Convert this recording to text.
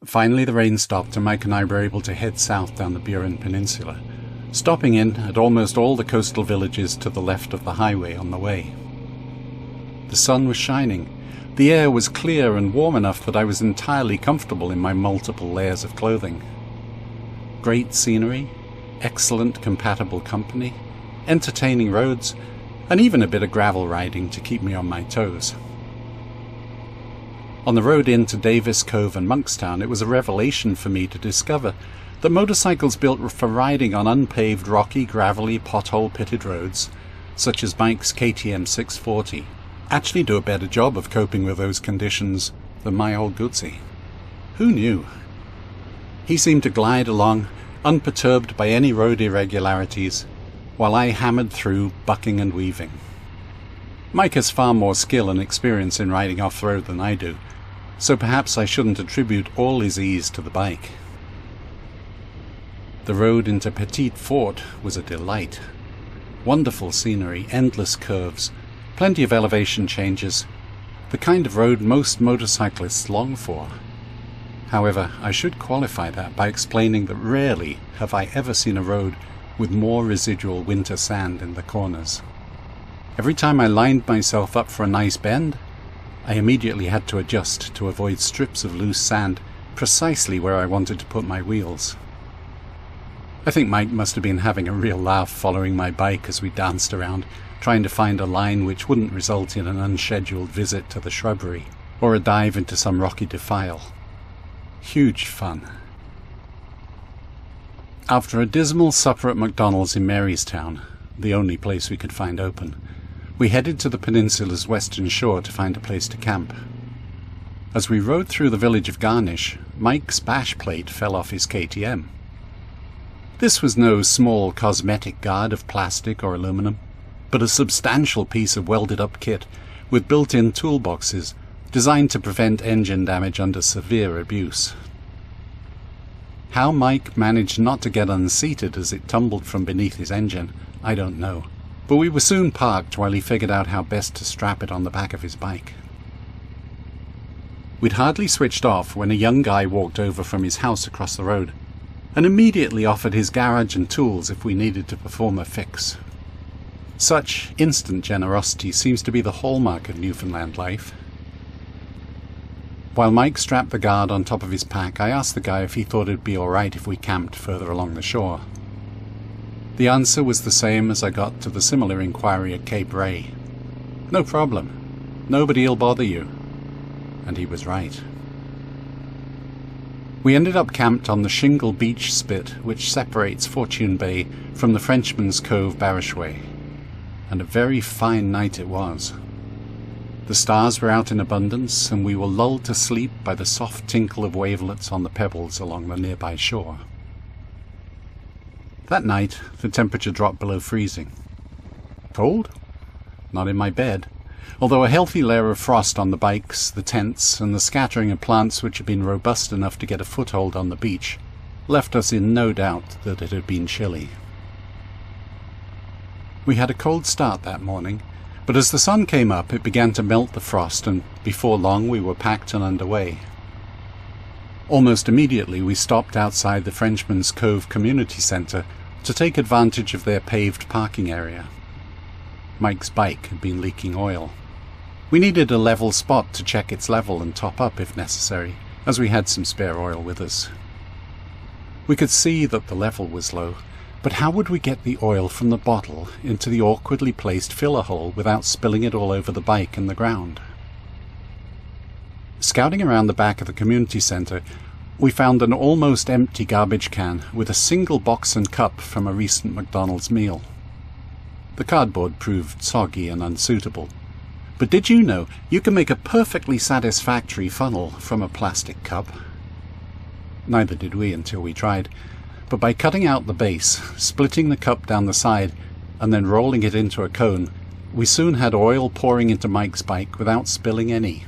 Finally the rain stopped and Mike and I were able to head south down the Burin Peninsula, stopping in at almost all the coastal villages to the left of the highway on the way. The sun was shining. The air was clear and warm enough that I was entirely comfortable in my multiple layers of clothing. Great scenery, excellent compatible company, entertaining roads, and even a bit of gravel riding to keep me on my toes. On the road into Davis Cove and Monkstown, it was a revelation for me to discover that motorcycles built for riding on unpaved, rocky, gravelly, pothole-pitted roads, such as Mike's KTM 640, actually do a better job of coping with those conditions than my old Goodsey. Who knew? He seemed to glide along, unperturbed by any road irregularities, while I hammered through, bucking and weaving. Mike has far more skill and experience in riding off-road than I do, so perhaps I shouldn't attribute all his ease to the bike. The road into Petite Fort was a delight. Wonderful scenery, endless curves, plenty of elevation changes, the kind of road most motorcyclists long for. However, I should qualify that by explaining that rarely have I ever seen a road with more residual winter sand in the corners. Every time I lined myself up for a nice bend, I immediately had to adjust to avoid strips of loose sand precisely where I wanted to put my wheels. I think Mike must have been having a real laugh following my bike as we danced around, trying to find a line which wouldn't result in an unscheduled visit to the shrubbery, or a dive into some rocky defile. Huge fun. After a dismal supper at McDonald's in Marystown, the only place we could find open, we headed to the peninsula's western shore to find a place to camp. As we rode through the village of Garnish, Mike's bash plate fell off his KTM. This was no small cosmetic guard of plastic or aluminum, but a substantial piece of welded-up kit with built-in toolboxes designed to prevent engine damage under severe abuse. How Mike managed not to get unseated as it tumbled from beneath his engine, I don't know, but we were soon parked while he figured out how best to strap it on the back of his bike. We'd hardly switched off when a young guy walked over from his house across the road and immediately offered his garage and tools if we needed to perform a fix. Such instant generosity seems to be the hallmark of Newfoundland life. While Mike strapped the guard on top of his pack, I asked the guy if he thought it'd be alright if we camped further along the shore. The answer was the same as I got to the similar inquiry at Cape Ray. No problem. Nobody'll bother you. And he was right. We ended up camped on the shingle beach spit which separates Fortune Bay from the Frenchman's Cove barrageway, and a very fine night it was. The stars were out in abundance, and we were lulled to sleep by the soft tinkle of wavelets on the pebbles along the nearby shore. That night, the temperature dropped below freezing. Cold? Not in my bed, although a healthy layer of frost on the bikes, the tents, and the scattering of plants which had been robust enough to get a foothold on the beach left us in no doubt that it had been chilly. We had a cold start that morning, but as the sun came up it began to melt the frost, and before long we were packed and underway. Almost immediately we stopped outside the Frenchman's Cove Community Centre to take advantage of their paved parking area. Mike's bike had been leaking oil. We needed a level spot to check its level and top up if necessary, as we had some spare oil with us. We could see that the level was low, but how would we get the oil from the bottle into the awkwardly placed filler hole without spilling it all over the bike and the ground? Scouting around the back of the community centre, we found an almost empty garbage can with a single box and cup from a recent McDonald's meal. The cardboard proved soggy and unsuitable. But did you know you can make a perfectly satisfactory funnel from a plastic cup? Neither did we until we tried, but by cutting out the base, splitting the cup down the side, and then rolling it into a cone, we soon had oil pouring into Mike's bike without spilling any.